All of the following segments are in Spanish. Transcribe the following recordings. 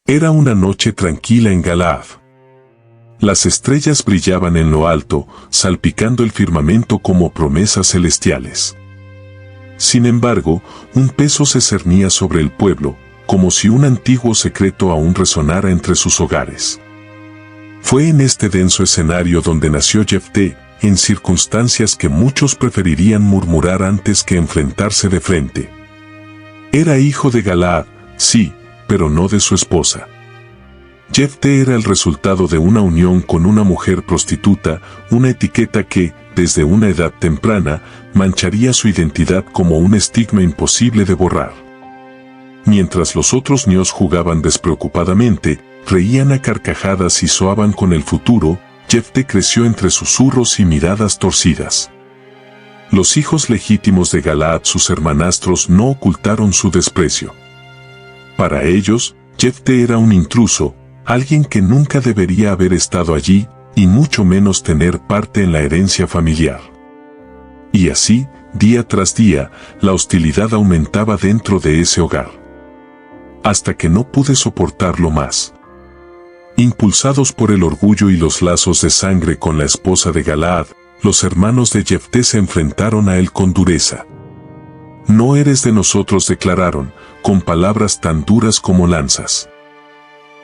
Era una noche tranquila en Galaad. Las estrellas brillaban en lo alto, salpicando el firmamento como promesas celestiales. Sin embargo, un peso se cernía sobre el pueblo, como si un antiguo secreto aún resonara entre sus hogares. Fue en este denso escenario donde nació Jefté, en circunstancias que muchos preferirían murmurar antes que enfrentarse de frente. Era hijo de Galaad, sí, pero no de su esposa. Jefté era el resultado de una unión con una mujer prostituta, una etiqueta que, desde una edad temprana, mancharía su identidad como un estigma imposible de borrar. Mientras los otros niños jugaban despreocupadamente, reían a carcajadas y soaban con el futuro, Jefté creció entre susurros y miradas torcidas. Los hijos legítimos de Galaad, sus hermanastros, no ocultaron su desprecio. Para ellos, Jefté era un intruso, alguien que nunca debería haber estado allí, y mucho menos tener parte en la herencia familiar. Y así, día tras día, la hostilidad aumentaba dentro de ese hogar. Hasta que no pude soportarlo más. Impulsados por el orgullo y los lazos de sangre con la esposa de Galaad, los hermanos de Jefté se enfrentaron a él con dureza. «No eres de nosotros», declararon, con palabras tan duras como lanzas.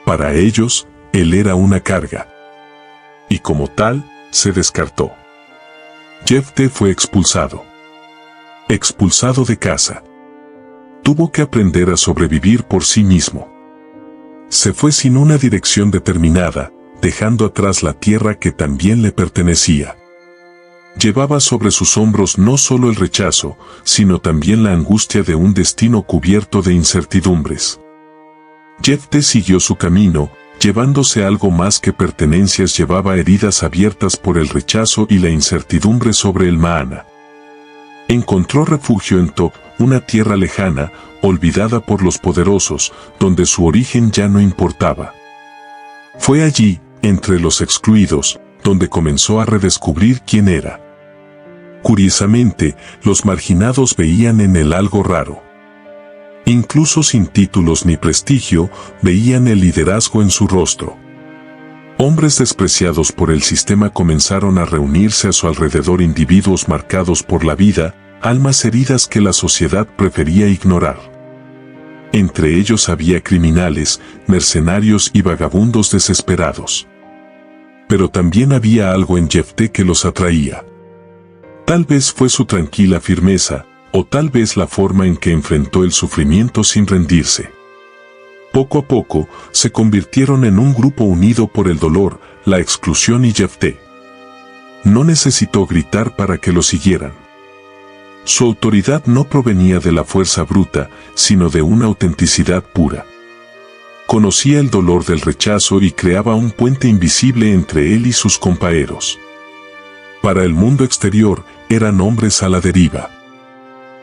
Para ellos, él era una carga. Y como tal, se descartó. Jefté fue expulsado. Expulsado de casa. Tuvo que aprender a sobrevivir por sí mismo. Se fue sin una dirección determinada, dejando atrás la tierra que también le pertenecía. Llevaba sobre sus hombros no solo el rechazo, sino también la angustia de un destino cubierto de incertidumbres. Jefté siguió su camino, llevándose algo más que pertenencias, llevaba heridas abiertas por el rechazo y la incertidumbre sobre el Maana. Encontró refugio en Tob, una tierra lejana, olvidada por los poderosos, donde su origen ya no importaba. Fue allí, entre los excluidos, donde comenzó a redescubrir quién era. Curiosamente, los marginados veían en él algo raro. Incluso sin títulos ni prestigio, veían el liderazgo en su rostro. Hombres despreciados por el sistema comenzaron a reunirse a su alrededor, individuos marcados por la vida, almas heridas que la sociedad prefería ignorar. Entre ellos había criminales, mercenarios y vagabundos desesperados. Pero también había algo en Jefté que los atraía. Tal vez fue su tranquila firmeza, o tal vez la forma en que enfrentó el sufrimiento sin rendirse. Poco a poco, se convirtieron en un grupo unido por el dolor, la exclusión y Jefté. No necesitó gritar para que lo siguieran. Su autoridad no provenía de la fuerza bruta, sino de una autenticidad pura. Conocía el dolor del rechazo y creaba un puente invisible entre él y sus compañeros. Para el mundo exterior, eran hombres a la deriva.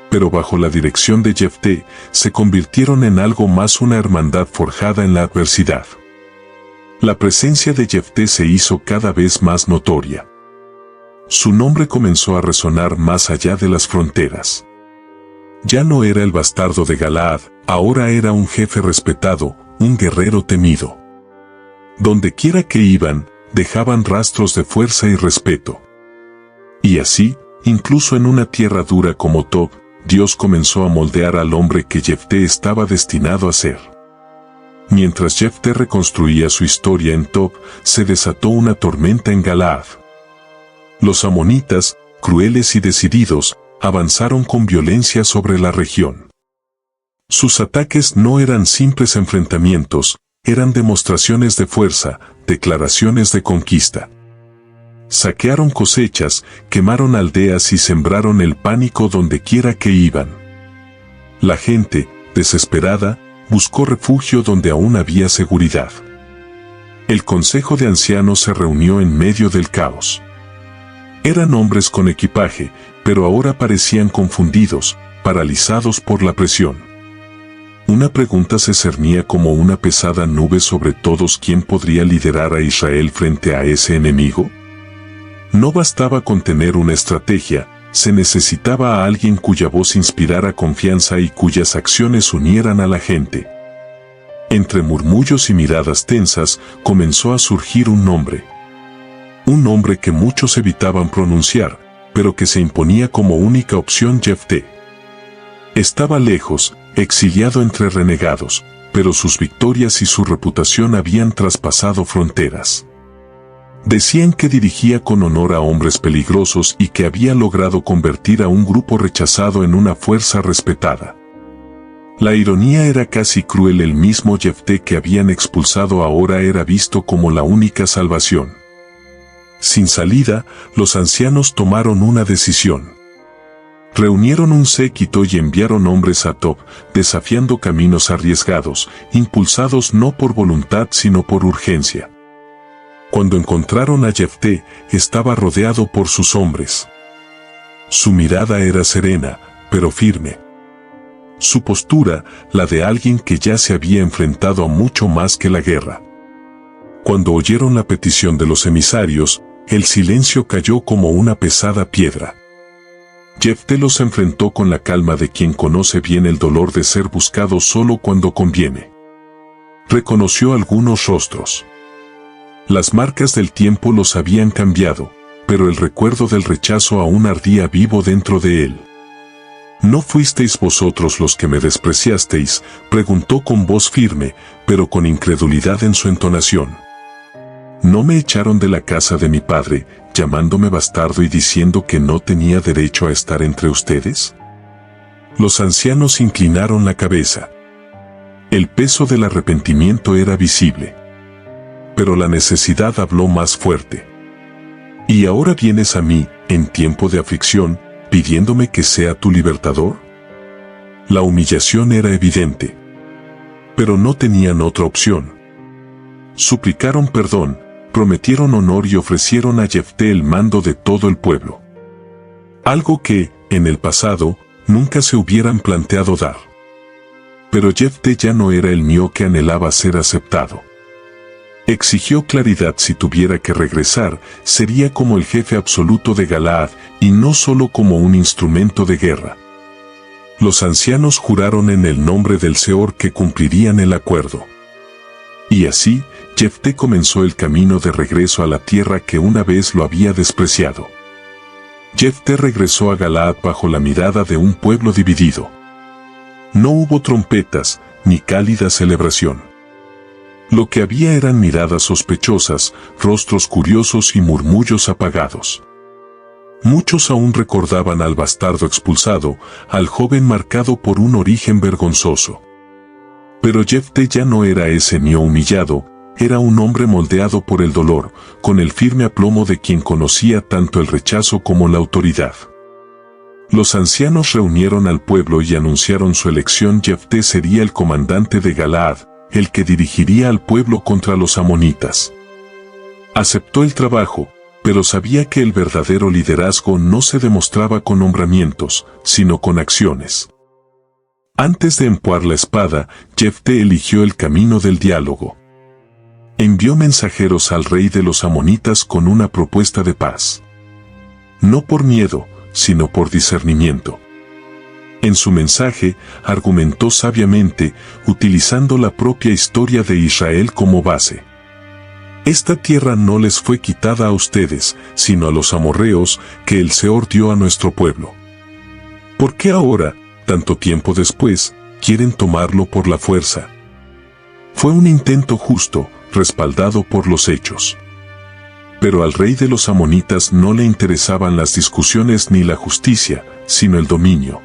Pero bajo la dirección de Jefté, se convirtieron en algo más, una hermandad forjada en la adversidad. La presencia de Jefté se hizo cada vez más notoria. Su nombre comenzó a resonar más allá de las fronteras. Ya no era el bastardo de Galaad, ahora era un jefe respetado, un guerrero temido. Donde quiera que iban, dejaban rastros de fuerza y respeto. Y así, incluso en una tierra dura como Tob, Dios comenzó a moldear al hombre que Jefté estaba destinado a ser. Mientras Jefté reconstruía su historia en Tob, se desató una tormenta en Galaad. Los amonitas, crueles y decididos, avanzaron con violencia sobre la región. Sus ataques no eran simples enfrentamientos, eran demostraciones de fuerza, declaraciones de conquista. Saquearon cosechas, quemaron aldeas y sembraron el pánico donde quiera que iban. La gente, desesperada, buscó refugio donde aún había seguridad. El consejo de ancianos se reunió en medio del caos. Eran hombres con equipaje, pero ahora parecían confundidos, paralizados por la presión. Una pregunta se cernía como una pesada nube sobre todos: ¿quién podría liderar a Israel frente a ese enemigo? No bastaba con tener una estrategia, se necesitaba a alguien cuya voz inspirara confianza y cuyas acciones unieran a la gente. Entre murmullos y miradas tensas comenzó a surgir un nombre. Un nombre que muchos evitaban pronunciar, pero que se imponía como única opción: Jefté. Estaba lejos, exiliado entre renegados, pero sus victorias y su reputación habían traspasado fronteras. Decían que dirigía con honor a hombres peligrosos y que había logrado convertir a un grupo rechazado en una fuerza respetada. La ironía era casi cruel: el mismo Jefté que habían expulsado ahora era visto como la única salvación. Sin salida, los ancianos tomaron una decisión. Reunieron un séquito y enviaron hombres a Tob, desafiando caminos arriesgados, impulsados no por voluntad sino por urgencia. Cuando encontraron a Jefté, estaba rodeado por sus hombres. Su mirada era serena, pero firme. Su postura, la de alguien que ya se había enfrentado a mucho más que la guerra. Cuando oyeron la petición de los emisarios, el silencio cayó como una pesada piedra. Jefté los enfrentó con la calma de quien conoce bien el dolor de ser buscado solo cuando conviene. Reconoció algunos rostros. Las marcas del tiempo los habían cambiado, pero el recuerdo del rechazo aún ardía vivo dentro de él. ¿No fuisteis vosotros los que me despreciasteis?, preguntó con voz firme, pero con incredulidad en su entonación. ¿No me echaron de la casa de mi padre, llamándome bastardo y diciendo que no tenía derecho a estar entre ustedes? Los ancianos inclinaron la cabeza. El peso del arrepentimiento era visible. Pero la necesidad habló más fuerte. ¿Y ahora vienes a mí, en tiempo de aflicción, pidiéndome que sea tu libertador? La humillación era evidente. Pero no tenían otra opción. Suplicaron perdón, prometieron honor y ofrecieron a Jefté el mando de todo el pueblo. Algo que, en el pasado, nunca se hubieran planteado dar. Pero Jefté ya no era el mío que anhelaba ser aceptado. Exigió claridad: si tuviera que regresar, sería como el jefe absoluto de Galaad, y no solo como un instrumento de guerra. Los ancianos juraron en el nombre del Seor que cumplirían el acuerdo. Y así, Jefté comenzó el camino de regreso a la tierra que una vez lo había despreciado. Jefté regresó a Galaad bajo la mirada de un pueblo dividido. No hubo trompetas, ni cálida celebración. Lo que había eran miradas sospechosas, rostros curiosos y murmullos apagados. Muchos aún recordaban al bastardo expulsado, al joven marcado por un origen vergonzoso. Pero Jefté ya no era ese niño humillado, era un hombre moldeado por el dolor, con el firme aplomo de quien conocía tanto el rechazo como la autoridad. Los ancianos reunieron al pueblo y anunciaron su elección. Jefté sería el comandante de Galaad, el que dirigiría al pueblo contra los amonitas. Aceptó el trabajo, pero sabía que el verdadero liderazgo no se demostraba con nombramientos, sino con acciones. Antes de empuñar la espada, Jefté eligió el camino del diálogo. Envió mensajeros al rey de los amonitas con una propuesta de paz. No por miedo, sino por discernimiento. En su mensaje, argumentó sabiamente, utilizando la propia historia de Israel como base. Esta tierra no les fue quitada a ustedes, sino a los amorreos, que el Seor dio a nuestro pueblo. ¿Por qué ahora, tanto tiempo después, quieren tomarlo por la fuerza? Fue un intento justo, respaldado por los hechos. Pero al rey de los amonitas no le interesaban las discusiones ni la justicia, sino el dominio.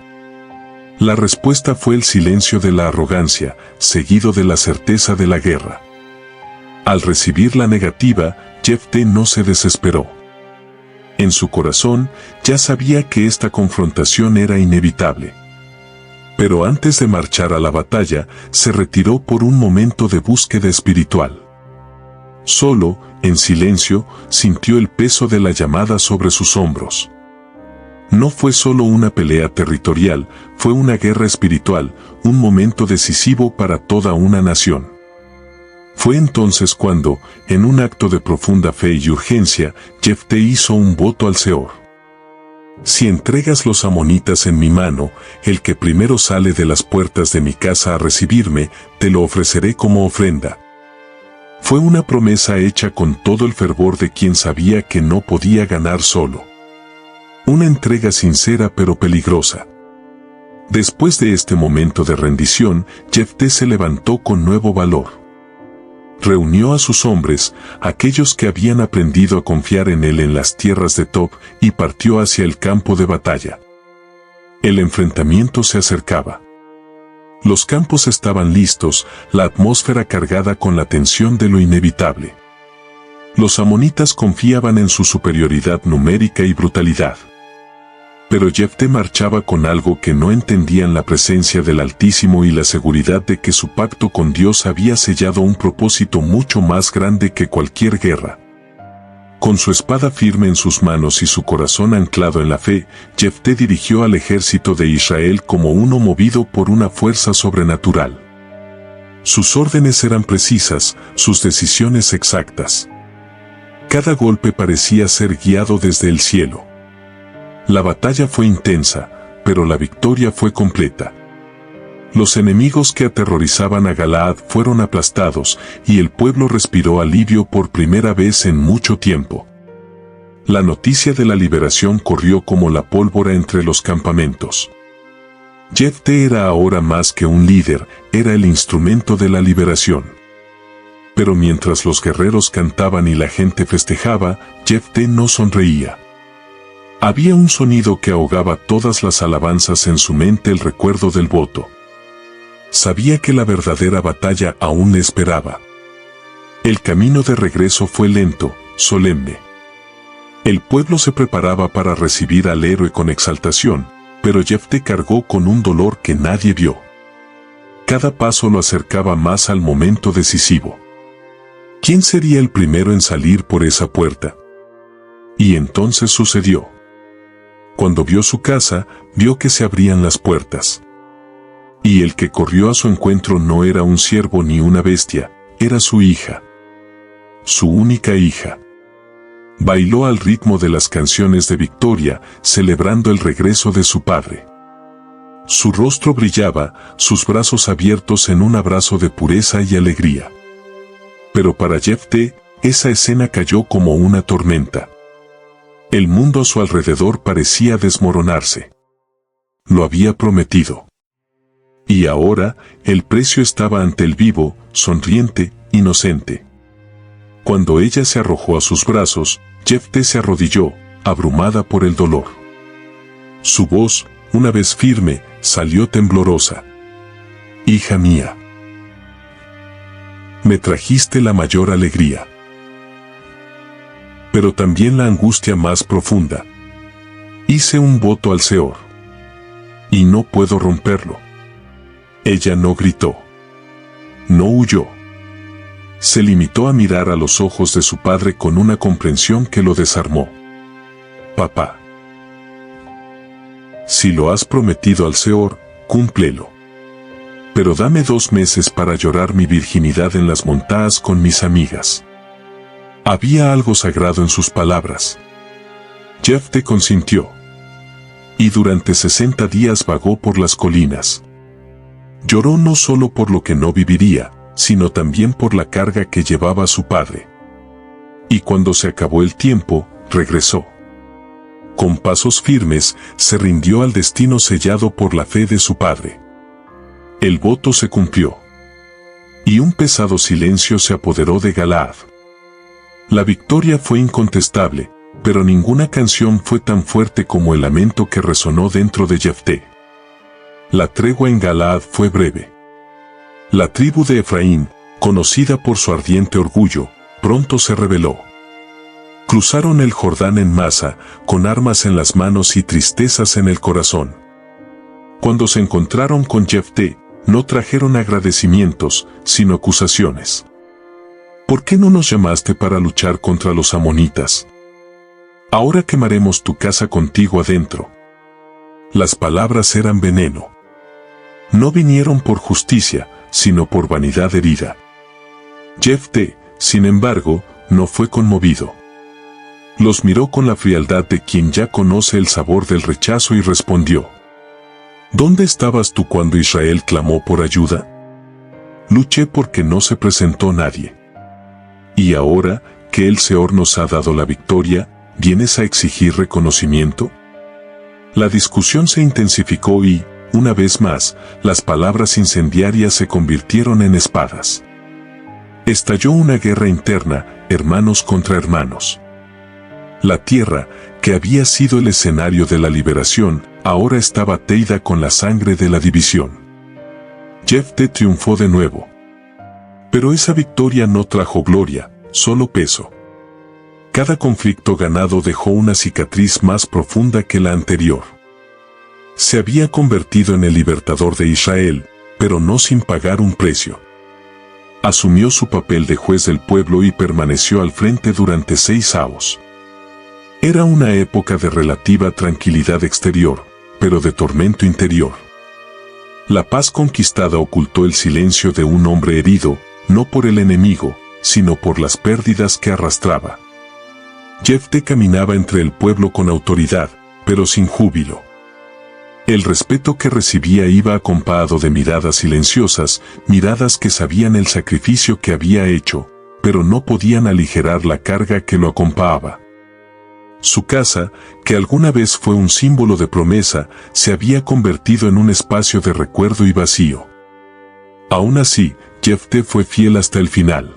La respuesta fue el silencio de la arrogancia, seguido de la certeza de la guerra. Al recibir la negativa, Jefté no se desesperó. En su corazón, ya sabía que esta confrontación era inevitable. Pero antes de marchar a la batalla, se retiró por un momento de búsqueda espiritual. Solo, en silencio, sintió el peso de la llamada sobre sus hombros. No fue solo una pelea territorial, fue una guerra espiritual, un momento decisivo para toda una nación. Fue entonces cuando, en un acto de profunda fe y urgencia, Jefté hizo un voto al Seor. Si entregas los amonitas en mi mano, el que primero sale de las puertas de mi casa a recibirme, te lo ofreceré como ofrenda. Fue una promesa hecha con todo el fervor de quien sabía que no podía ganar solo. Una entrega sincera pero peligrosa. Después de este momento de rendición, Jefté se levantó con nuevo valor. Reunió a sus hombres, aquellos que habían aprendido a confiar en él en las tierras de Tob, y partió hacia el campo de batalla. El enfrentamiento se acercaba. Los campos estaban listos, la atmósfera cargada con la tensión de lo inevitable. Los amonitas confiaban en su superioridad numérica y brutalidad. Pero Jefté marchaba con algo que no entendían: la presencia del Altísimo y la seguridad de que su pacto con Dios había sellado un propósito mucho más grande que cualquier guerra. Con su espada firme en sus manos y su corazón anclado en la fe, Jefté dirigió al ejército de Israel como uno movido por una fuerza sobrenatural. Sus órdenes eran precisas, sus decisiones exactas. Cada golpe parecía ser guiado desde el cielo. La batalla fue intensa, pero la victoria fue completa. Los enemigos que aterrorizaban a Galaad fueron aplastados, y el pueblo respiró alivio por primera vez en mucho tiempo. La noticia de la liberación corrió como la pólvora entre los campamentos. Jefté era ahora más que un líder, era el instrumento de la liberación. Pero mientras los guerreros cantaban y la gente festejaba, Jefté no sonreía. Había un sonido que ahogaba todas las alabanzas en su mente: el recuerdo del voto. Sabía que la verdadera batalla aún le esperaba. El camino de regreso fue lento, solemne. El pueblo se preparaba para recibir al héroe con exaltación, pero Jefté cargó con un dolor que nadie vio. Cada paso lo acercaba más al momento decisivo. ¿Quién sería el primero en salir por esa puerta? Y entonces sucedió. Cuando vio su casa, vio que se abrían las puertas. Y el que corrió a su encuentro no era un siervo ni una bestia, era su hija. Su única hija. Bailó al ritmo de las canciones de victoria, celebrando el regreso de su padre. Su rostro brillaba, sus brazos abiertos en un abrazo de pureza y alegría. Pero para Jefté, esa escena cayó como una tormenta. El mundo a su alrededor parecía desmoronarse. Lo había prometido. Y ahora, el precio estaba ante el vivo, sonriente, inocente. Cuando ella se arrojó a sus brazos, Jefté se arrodilló, abrumada por el dolor. Su voz, una vez firme, salió temblorosa. «Hija mía, me trajiste la mayor alegría, pero también la angustia más profunda. Hice un voto al Señor, y no puedo romperlo». Ella no gritó. No huyó. Se limitó a mirar a los ojos de su padre con una comprensión que lo desarmó. «Papá, si lo has prometido al Señor, cúmplelo. Pero dame 2 meses para llorar mi virginidad en las montañas con mis amigas». Había algo sagrado en sus palabras. Jefté consintió. Y durante 60 días vagó por las colinas. Lloró no solo por lo que no viviría, sino también por la carga que llevaba su padre. Y cuando se acabó el tiempo, regresó. Con pasos firmes, se rindió al destino sellado por la fe de su padre. El voto se cumplió. Y un pesado silencio se apoderó de Galaad. La victoria fue incontestable, pero ninguna canción fue tan fuerte como el lamento que resonó dentro de Jefté. La tregua en Galaad fue breve. La tribu de Efraín, conocida por su ardiente orgullo, pronto se rebeló. Cruzaron el Jordán en masa, con armas en las manos y tristezas en el corazón. Cuando se encontraron con Jefté, no trajeron agradecimientos, sino acusaciones. ¿Por qué no nos llamaste para luchar contra los amonitas? Ahora quemaremos tu casa contigo adentro. Las palabras eran veneno. No vinieron por justicia, sino por vanidad herida. Jefté, sin embargo, no fue conmovido. Los miró con la frialdad de quien ya conoce el sabor del rechazo y respondió: ¿Dónde estabas tú cuando Israel clamó por ayuda? Luché porque no se presentó nadie. Y ahora, que el Señor nos ha dado la victoria, ¿vienes a exigir reconocimiento? La discusión se intensificó y, una vez más, las palabras incendiarias se convirtieron en espadas. Estalló una guerra interna, hermanos contra hermanos. La tierra, que había sido el escenario de la liberación, ahora estaba teñida con la sangre de la división. Jefté triunfó de nuevo. Pero esa victoria no trajo gloria, solo peso. Cada conflicto ganado dejó una cicatriz más profunda que la anterior. Se había convertido en el libertador de Israel, pero no sin pagar un precio. Asumió su papel de juez del pueblo y permaneció al frente durante 6 años. Era una época de relativa tranquilidad exterior, pero de tormento interior. La paz conquistada ocultó el silencio de un hombre herido, no por el enemigo, sino por las pérdidas que arrastraba. Jefté caminaba entre el pueblo con autoridad, pero sin júbilo. El respeto que recibía iba acompañado de miradas silenciosas, miradas que sabían el sacrificio que había hecho, pero no podían aligerar la carga que lo acompañaba. Su casa, que alguna vez fue un símbolo de promesa, se había convertido en un espacio de recuerdo y vacío. Aún así, Jefté fue fiel hasta el final.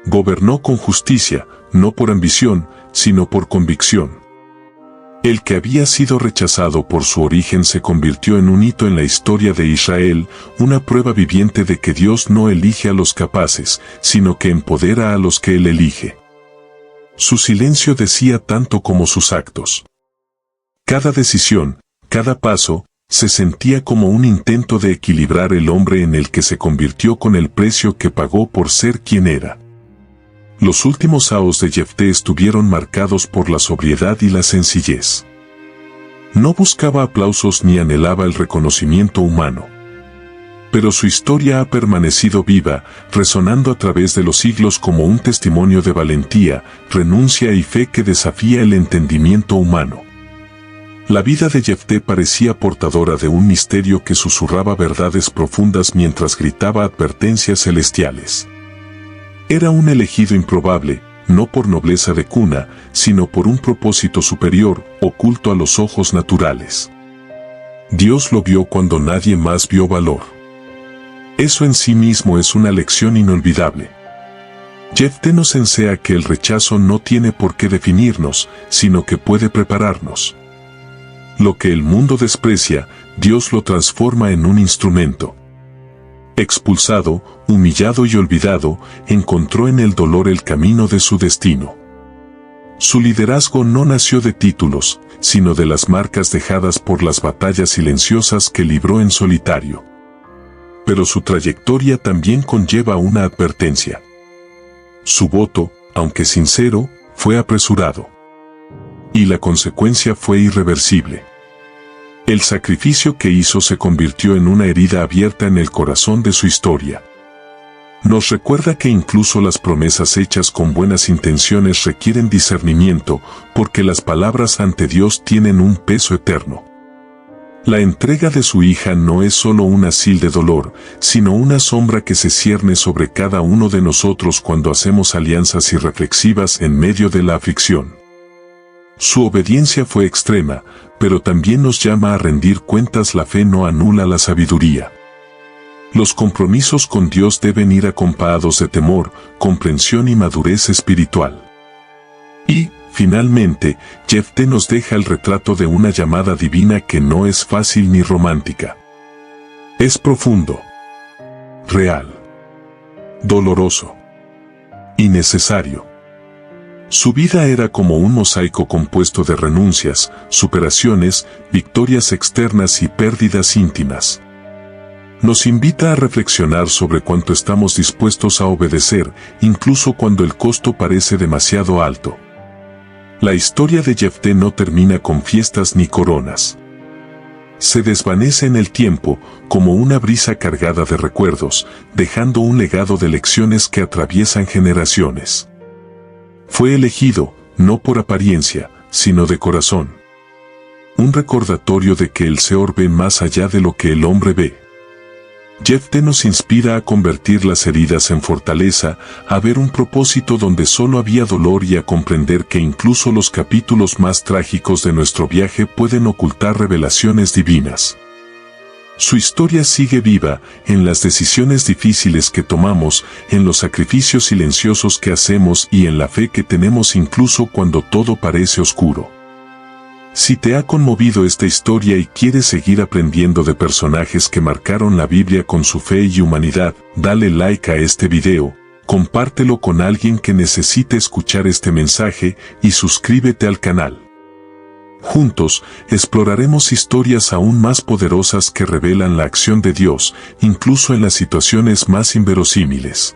Gobernó con justicia, no por ambición, sino por convicción. El que había sido rechazado por su origen se convirtió en un hito en la historia de Israel, una prueba viviente de que Dios no elige a los capaces, sino que empodera a los que Él elige. Su silencio decía tanto como sus actos. Cada decisión, cada paso, se sentía como un intento de equilibrar el hombre en el que se convirtió con el precio que pagó por ser quien era. Los últimos años de Jefté estuvieron marcados por la sobriedad y la sencillez. No buscaba aplausos ni anhelaba el reconocimiento humano. Pero su historia ha permanecido viva, resonando a través de los siglos como un testimonio de valentía, renuncia y fe que desafía el entendimiento humano. La vida de Jefté parecía portadora de un misterio que susurraba verdades profundas mientras gritaba advertencias celestiales. Era un elegido improbable, no por nobleza de cuna, sino por un propósito superior, oculto a los ojos naturales. Dios lo vio cuando nadie más vio valor. Eso en sí mismo es una lección inolvidable. Jefté nos enseña que el rechazo no tiene por qué definirnos, sino que puede prepararnos. Lo que el mundo desprecia, Dios lo transforma en un instrumento. Expulsado, humillado y olvidado, encontró en el dolor el camino de su destino. Su liderazgo no nació de títulos, sino de las marcas dejadas por las batallas silenciosas que libró en solitario. Pero su trayectoria también conlleva una advertencia. Su voto, aunque sincero, fue apresurado. Y la consecuencia fue irreversible. El sacrificio que hizo se convirtió en una herida abierta en el corazón de su historia. Nos recuerda que incluso las promesas hechas con buenas intenciones requieren discernimiento, porque las palabras ante Dios tienen un peso eterno. La entrega de su hija no es solo un asil de dolor, sino una sombra que se cierne sobre cada uno de nosotros cuando hacemos alianzas irreflexivas en medio de la aflicción. Su obediencia fue extrema, pero también nos llama a rendir cuentas. La fe no anula la sabiduría. Los compromisos con Dios deben ir acompañados de temor, comprensión y madurez espiritual. Y, finalmente, Jefté nos deja el retrato de una llamada divina que no es fácil ni romántica. Es profundo, real, doloroso y necesario. Su vida era como un mosaico compuesto de renuncias, superaciones, victorias externas y pérdidas íntimas. Nos invita a reflexionar sobre cuánto estamos dispuestos a obedecer, incluso cuando el costo parece demasiado alto. La historia de Jefté no termina con fiestas ni coronas. Se desvanece en el tiempo, como una brisa cargada de recuerdos, dejando un legado de lecciones que atraviesan generaciones. Fue elegido, no por apariencia, sino de corazón. Un recordatorio de que el Señor ve más allá de lo que el hombre ve. Jefté nos inspira a convertir las heridas en fortaleza, a ver un propósito donde solo había dolor y a comprender que incluso los capítulos más trágicos de nuestro viaje pueden ocultar revelaciones divinas. Su historia sigue viva en las decisiones difíciles que tomamos, en los sacrificios silenciosos que hacemos y en la fe que tenemos incluso cuando todo parece oscuro. Si te ha conmovido esta historia y quieres seguir aprendiendo de personajes que marcaron la Biblia con su fe y humanidad, dale like a este video, compártelo con alguien que necesite escuchar este mensaje y suscríbete al canal. Juntos, exploraremos historias aún más poderosas que revelan la acción de Dios, incluso en las situaciones más inverosímiles.